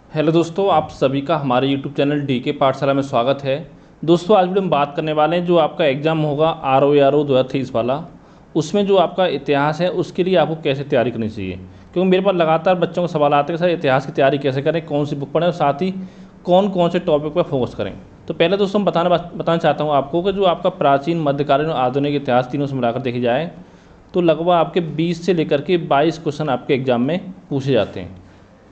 Hello दोस्तों, आप सभी का हमारे यूट्यूब चैनल डीके पाठशाला में स्वागत है। दोस्तों, आज वीडियो में बात करने वाले हैं जो आपका एग्ज़ाम होगा RO 2023 वाला। उसमें जो आपका इतिहास है उसके लिए आपको कैसे तैयारी करनी चाहिए, क्योंकि मेरे पास लगातार बच्चों को सवाल आते हैं कि सर इतिहास की तैयारी कैसे करें, कौन सी बुक पढ़ें और साथ ही कौन कौन से टॉपिक पर फोकस करें। तो पहले दोस्तों मैं बताना चाहता हूँ आपको कि जो आपका प्राचीन, मध्यकालीन और आधुनिक इतिहास तीनों से मिलाकर देखी जाए तो लगभग आपके 20 से लेकर के 22 क्वेश्चन आपके एग्ज़ाम में पूछे जाते हैं।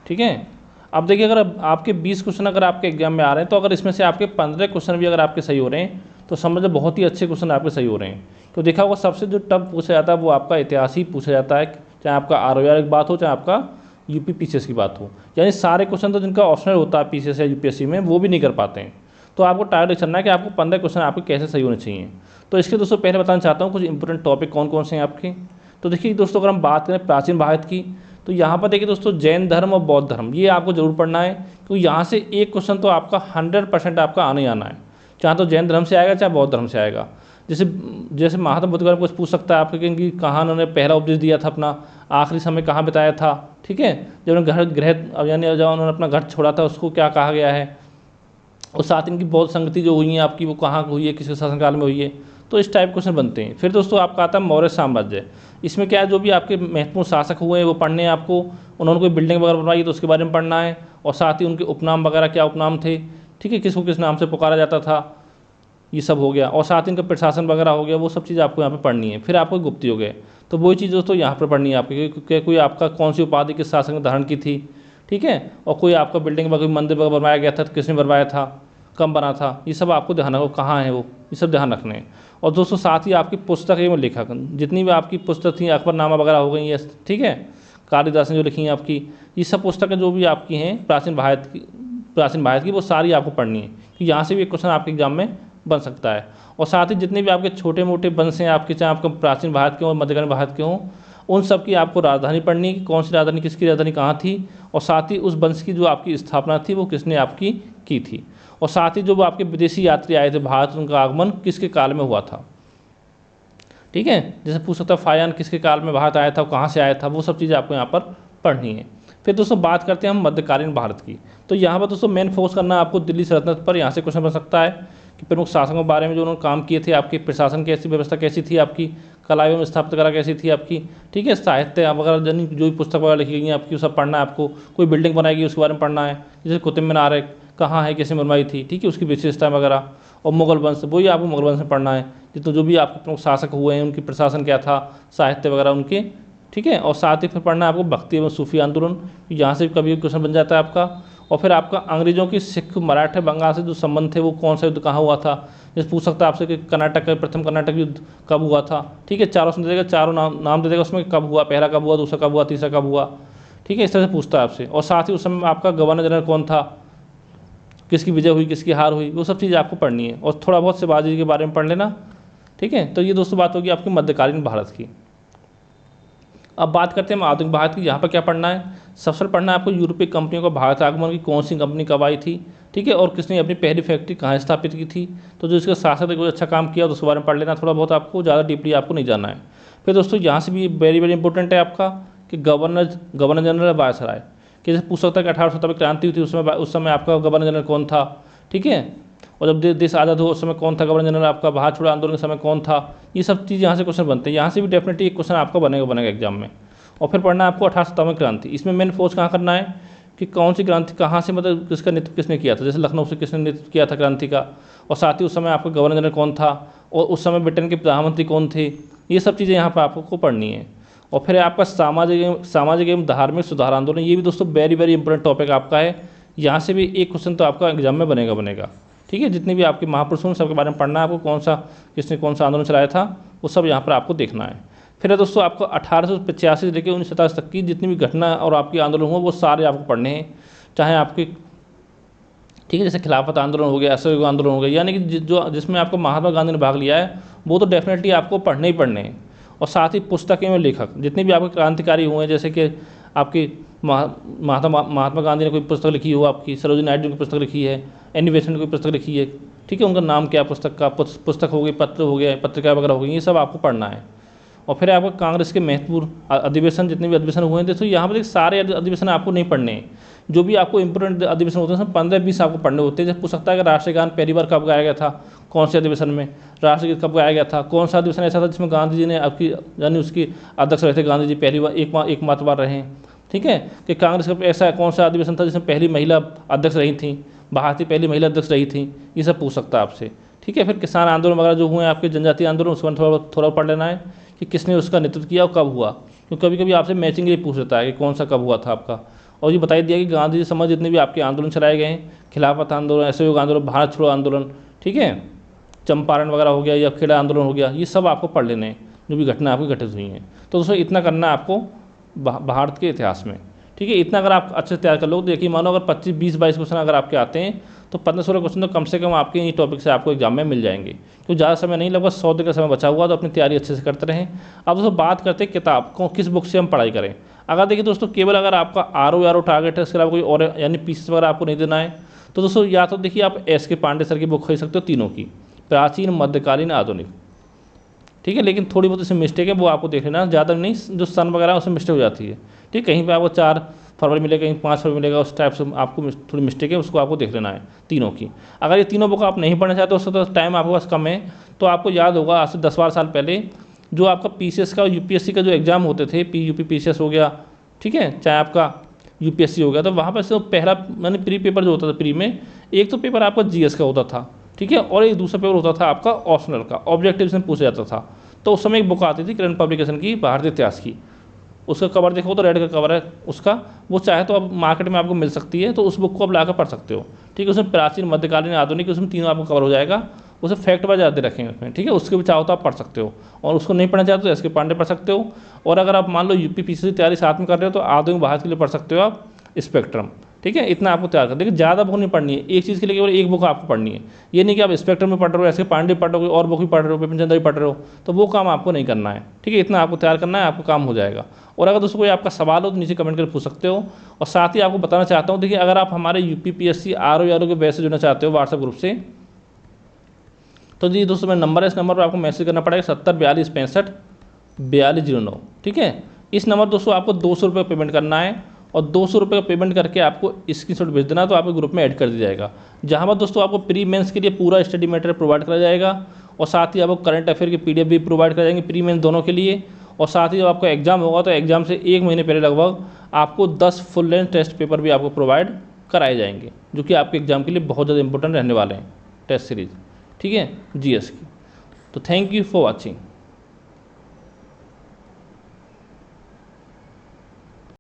ठीक है। अब देखिए, अगर आपके 20 क्वेश्चन अगर आपके एग्जाम में आ रहे हैं तो अगर इसमें से आपके 15 क्वेश्चन भी अगर आपके सही हो रहे हैं तो समझ लो बहुत ही अच्छे क्वेश्चन आपके सही हो रहे हैं। तो देखा होगा सबसे जो टफ पूछा जाता है वो आपका इतिहास ही पूछा जाता है, चाहे आपका ROR की बात हो चाहे आपका यूपी PCS की बात हो। यानी सारे क्वेश्चन तो जिनका ऑप्शनल होता है PCS या UPSC में वो भी नहीं कर पाते हैं। तो आपको टारगेट चलना है कि आपको 15 क्वेश्चन आपके कैसे सही होने चाहिए। तो इसके दोस्तों पहले बताना चाहता हूँ कुछ इंपॉर्टेंट टॉपिक कौन कौन से हैं आपके। तो देखिए दोस्तों, अगर हम बात करें प्राचीन भारत की तो यहाँ पर देखिए दोस्तों, जैन धर्म और बौद्ध धर्म ये आपको जरूर पढ़ना है, क्योंकि यहाँ से एक क्वेश्चन तो आपका 100% आपका आने ही आना है, चाहे तो जैन धर्म से आएगा चाहे बौद्ध धर्म से आएगा। जैसे जैसे महात्मा बुद्ध का कुछ पूछ सकता है आपके कि कहाँ उन्होंने पहला उपदेश दिया था, अपना आखिरी समय कहाँ बिताया था। ठीक है। जब उन्होंने गृह यानी जब उन्होंने अपना घर छोड़ा था उसको क्या कहा गया है, और साथ इनकी बौद्ध संगति जो हुई है आपकी वो कहाँ हुई है, किसके शासनकाल में हुई है। तो इस टाइप क्वेश्चन बनते हैं। फिर दोस्तों आपका आता है मौर्य साम्राज्य। इसमें क्या है, जो भी आपके महत्वपूर्ण शासक हुए हैं वो पढ़ने हैं आपको। उन्होंने कोई बिल्डिंग वगैरह बनवाई तो उसके बारे में पढ़ना है, और साथ ही उनके उपनाम वगैरह क्या उपनाम थे, ठीक है, किसको किस नाम से पुकारा जाता था, ये सब हो गया। और साथ ही इनका प्रशासन वगैरह हो गया, वो सब चीज़ आपको यहाँ पे पढ़नी है। फिर आपको गुप्त हो गए, तो वही चीज़ दोस्तों यहाँ पर पढ़नी है आपकी कि कोई आपका कौन सी उपाधि किस शासक ने धारण की थी। ठीक है। और कोई आपका बिल्डिंग वगैरह मंदिर वगैरह बनवाया गया था तो किसने बनवाया था, कम बना था, ये सब आपको ध्यान रखो, कहाँ है वो, ये सब ध्यान रखने हैं। और दोस्तों साथ ही आपकी पुस्तक में लेखक जितनी भी आपकी पुस्तक थी, अकबरनामा वगैरह हो गई, ये ठीक है, कालिदास ने जो लिखी हैं आपकी, ये सब पुस्तकें जो भी आपकी हैं प्राचीन भारत की वो सारी आपको पढ़नी है, क्योंकि यहाँ से भी एक क्वेश्चन आपके एग्जाम में बन सकता है। और साथ ही जितने भी आपके छोटे मोटे वंश हैं आपके, चाहे आपके प्राचीन भारत के हों मध्यकालीन भारत के हों, उन सब की आपको राजधानी पढ़नी है, कौन सी राजधानी किसकी राजधानी कहाँ थी, और साथ ही उस वंश की जो आपकी स्थापना थी वो किसने आपकी की थी। और साथ ही जो आपके विदेशी यात्री आए थे भारत, उनका आगमन किसके काल में हुआ था। ठीक है। जैसे पूछ सकता है फायान किसके काल में भारत आया था, कहाँ से आया था, वो सब चीज़ें आपको यहाँ पर पढ़नी है। फिर दोस्तों बात करते हैं हम मध्यकालीन भारत की। तो यहाँ पर दोस्तों मेन फोकस करना है आपको दिल्ली सल्तनत पर। यहाँ से क्वेश्चन बन सकता है कि प्रमुख शासकों के बारे में जो उन्होंने काम किए थे, आपकी प्रशासन कैसी व्यवस्था कैसी थी, आपकी कला एवं स्थापत्य कला कैसी थी आपकी। ठीक है। साहित्य वगैरह जो भी पुस्तक वगैरह लिखी गई हैं आपकी, सब पढ़ना है आपको। कोई बिल्डिंग बनाएगी उसके बारे में पढ़ना है, जैसे कुतुब मीनार है, कहाँ है, कैसे बनवाई थी, ठीक है, उसकी विशेषता वगैरह। और मुगल वंश, वही आपको मुगल वंश में पढ़ना है, जितने जो भी आपके प्रमुख शासक हुए हैं उनकी प्रशासन क्या था, साहित्य वगैरह उनके। ठीक है। और साथ ही फिर पढ़ना है आपको भक्ति एवं सूफी आंदोलन, यहाँ से कभी क्वेश्चन बन जाता है आपका। और फिर आपका अंग्रेजों की सिख मराठा बंगाल से जो संबंध थे वो कौन सा युद्ध कहाँ हुआ था। जैसे पूछ सकता है आपसे कि कर्नाटक का प्रथम कर्नाटक युद्ध कब हुआ था। ठीक है। चारों दे देगा, चारों नाम दे देगा, उसमें कब हुआ, पहला कब हुआ, दूसरा कब हुआ, तीसरा कब हुआ। ठीक है। इस तरह से पूछता है आपसे। और साथ ही उस समय आपका गवर्नर जनरल कौन था, किसकी विजय हुई, किसकी हार हुई, वो सब चीज़ आपको पढ़नी है। और थोड़ा बहुत शिवाजी के बारे में पढ़ लेना। ठीक है। तो ये दोस्तों बात होगी आपकी मध्यकालीन भारत की। अब बात करते हैं हम आधुनिक भारत की। यहाँ पर क्या पढ़ना है, सबसे पहले पढ़ना है आपको यूरोपीय कंपनियों का भारत आगमन की कौन सी कंपनी कब आई थी। ठीक है। और किसने अपनी पहली फैक्ट्री कहाँ स्थापित की थी। तो जो इसका शासक है कोई अच्छा काम किया तो उसके बारे में पढ़ लेना थोड़ा बहुत, आपको ज़्यादा डीपली आपको नहीं जाना है। फिर दोस्तों यहाँ से भी वेरी वेरी इंपॉर्टेंट है आपका कि गवर्नर जनरल वायसराय, कि जैसे पूछ सकता है कि 1870 में क्रांति हुई थी, उस समय आपका गवर्नर जनरल कौन था। ठीक है। और जब देश आज़ाद हुआ उस समय कौन था गवर्नर जनरल आपका, भारत छोड़ो आंदोलन के समय कौन था। ये सब चीज़ यहाँ से क्वेश्चन बनते हैं। यहाँ से भी डेफिनेटली एक क्वेश्चन आपका बनेगा एग्जाम में। और फिर पढ़ना है आपको 1857 क्रांति। इसमें मेन फोर्स कहाँ करना है कि कौन सी क्रांति कहाँ से, मतलब किसका नेतृत्व किसने किया था, जैसे लखनऊ से किसने नेतृत्व किया था क्रांति का। और साथ ही उस समय आपका गवर्नर जनरल कौन था, और उस समय ब्रिटेन के प्रधानमंत्री कौन थे। ये सब चीज़ें यहाँ पर आपको पढ़नी है। और फिर आपका सामाजिक एवं धार्मिक सुधार आंदोलन, ये भी दोस्तों वेरी वेरी इंपॉर्टेंट टॉपिक आपका है। यहाँ से भी एक क्वेश्चन तो आपका एग्जाम में बनेगा। ठीक है। जितने भी आपके महापुरुषों सबके बारे में पढ़ना है आपको, किसने कौन सा आंदोलन चलाया था, वो सब यहाँ पर आपको देखना है। फिर है दोस्तों आपको 1885 से लेकर 1987 तक की जितनी भी घटना और आपके आंदोलन हुए वो सारे आपको पढ़ने हैं, चाहे आपके, ठीक है, जैसे खिलाफत आंदोलन हो गया, असहयोग आंदोलन हो गया, यानी कि जिसमें आपको महात्मा गांधी ने भाग लिया है वो तो डेफिनेटली आपको पढ़ने ही पढ़ने हैं। और साथ ही पुस्तकें में लेखक जितने भी आपके क्रांतिकारी हुए हैं, जैसे कि आपकी महात्मा गांधी ने कोई पुस्तक लिखी हो, आपकी सरोजिनी नायडू की पुस्तक लिखी है, एनी बेसेंट ने कोई पुस्तक लिखी है। ठीक है। उनका नाम क्या, पुस्तक हो गई, पत्र हो गया, पत्रिका वगैरह हो गई, ये सब आपको पढ़ना है। और फिर आपका कांग्रेस के महत्वपूर्ण अधिवेशन, जितने भी अधिवेशन हुए हैं, दोस्तों यहाँ पर सारे अधिवेशन आपको नहीं पढ़ने हैं। जो भी आपको इंपोर्टेंट अधिवेशन होते हैं उसमें 15-20 आपको पढ़ने होते हैं। जैसे पूछ सकता है कि राष्ट्रगान पहली बार कब गाया गया था, कौन से अधिवेशन में, राष्ट्रगीत कब गाया गया था, कौन सा अधिवेशन ऐसा था जिसमें गांधी जी ने आपकी यानी उसकी अध्यक्ष रहे थे, गांधी जी पहली बार एकमात्र बार रहे हैं। ठीक है, कि कांग्रेस का ऐसा कौन सा अधिवेशन था जिसमें पहली महिला अध्यक्ष रही थी, भारतीय पहली महिला अध्यक्ष रही थी, ये सब पूछ सकता है आपसे। ठीक है, फिर किसान आंदोलन वगैरह जो हुए हैं आपके, जनजातीय आंदोलन, उसके बारे में थोड़ा पढ़ लेना है कि किसने उसका नेतृत्व किया और कब हुआ, क्योंकि कभी कभी आपसे मैचिंग ये पूछ लेता है कि कौन सा कब हुआ था आपका। और ये बता दिया कि गांधी जी समझ जितने भी आपके आंदोलन चलाए गए हैं, खिलाफत आंदोलन, असहयोग आंदोलन, भारत छोड़ो आंदोलन, ठीक है, चंपारण वगैरह हो गया या खेड़ा आंदोलन हो गया, ये सब आपको पढ़ लेने हैं जो भी घटना आपकी घटित हुई हैं। तो दोस्तों इतना करना है आपको भारत के इतिहास में। ठीक है, इतना अगर आप अच्छे से तैयार कर लो, देखिए मानो अगर 25, 20, 22 क्वेश्चन अगर आपके आते हैं तो 15-16 क्वेश्चन तो कम से कम आपके ये टॉपिक से आपको एग्जाम में मिल जाएंगे। क्योंकि ज़्यादा समय नहीं, लगभग 100 दिन का समय बचा हुआ, तो अपनी तैयारी अच्छे से करते रहें। अब दोस्तों बात करते हैं किताब को, किस बुक से हम पढ़ाई करें। अगर देखिए दोस्तों केवल अगर आपका आर टारगेट है, इसके अलावा कोई और यानी पीसेस वगैरह आपको नहीं देना है, तो दोस्तों या तो देखिए आप SK पांडे सर की बुक खरीद सकते हो, तीनों की, प्राचीन, मध्यकालीन, आधुनिक। ठीक है, लेकिन थोड़ी बहुत इसमें मिस्टेक है, वो आपको देख लेना, ज़्यादा नहीं, जो सन वगैरह है उसमें मिस्टेक हो जाती है। ठीक, कहीं पे आपको 4 फरवरी मिलेगा, कहीं 5 फरवरी मिलेगा, उस टाइप से आपको थोड़ी मिस्टेक है, उसको आपको देख लेना है तीनों की। अगर ये तीनों बुक आप नहीं पढ़ना चाहते, उससे तो टाइम आपके पास कम है, तो आपको याद होगा आज से 10-12 साल पहले जो आपका PCS का, UPSC का जो एग्ज़ाम होते थे, PUP PCS हो गया, ठीक है, चाहे आपका UPSC हो गया, तो वहाँ पर से पहला मैंने प्री पेपर जो होता था, प्री में एक तो पेपर आपका GS का होता था, ठीक है, और एक दूसरा पेपर होता था आपका ऑप्शनल का, ऑब्जेक्टिव से पूछा जाता था। तो उस समय एक बुक आती थी करंट पब्लिकेशन की, भारतीय इतिहास की, उसका कवर देखो तो रेड का कवर है उसका, वो चाहे तो अब मार्केट में आपको मिल सकती है, तो उस बुक को आप लाकर पढ़ सकते हो। ठीक है, उसमें प्राचीन, मध्यकालीन, आधुनिक, उसमें तीनों आपको कवर हो जाएगा, उसे फैक्ट वाइज ज़्यादा रखेंगे उसमें। ठीक है, उसके भी चाहो तो आप पढ़ सकते हो, और उसको नहीं पढ़ना चाहते तो SK पांडे पढ़ सकते हो। और अगर आप मान लो UP PCS की तैयारी साथ में कर रहे हो तो आधुनिक भारत के लिए पढ़ सकते हो आप स्पेक्ट्रम। ठीक है, इतना आपको तैयार कर, देखिए ज़्यादा बुक नहीं पढ़नी है, एक चीज़ के लिए केवल एक बुक आपको पढ़नी है। ये नहीं कि आप स्पेक्ट्रम में पढ़ रहे हो, SK पांडे पढ़ रहे हो, और बुक भी पढ़ रहे हो, बिपिन चंद्र भी पढ़ रहे हो, तो वो काम आपको नहीं करना है। ठीक है, इतना आपको तैयार करना है, आपको काम हो जाएगा। और अगर दोस्तों कोई आपका सवाल हो तो नीचे कमेंट करके पूछ सकते हो। और साथ ही आपको बताना चाहता हूँ, देखिए अगर आप हमारे UP PSC RO के बैच से जुड़ना चाहते हो व्हाट्सएप ग्रुप से, तो जी दोस्तों मेरा नंबर है, इस नंबर पर आपको मैसेज करना पड़ेगा 70 42 65 4209। ठीक है, इस नंबर दोस्तों आपको 200 रुपये पेमेंट करना है, और 200 रुपये का पेमेंट करके आपको स्क्रीनशॉट भेज देना, तो आपके ग्रुप में ऐड कर दिया जाएगा, जहाँ पर दोस्तों आपको प्री मेंस के लिए पूरा स्टडी मटेरियल प्रोवाइड करा जाएगा, और साथ ही आपको करंट अफेयर की PDF भी प्रोवाइड कर जाएंगे प्री मेंस दोनों के लिए। और साथ ही जब आपका एग्जाम होगा तो एग्जाम से 1 महीने पहले लगभग आपको 10 फुल लेंथ टेस्ट पेपर भी आपको प्रोवाइड कराए जाएंगे, जो कि आपके एग्जाम के लिए बहुत ज़्यादा इंपॉर्टेंट रहने वाले हैं, टेस्ट सीरीज। ठीक है, GS की। तो थैंक यू फॉर वॉचिंग।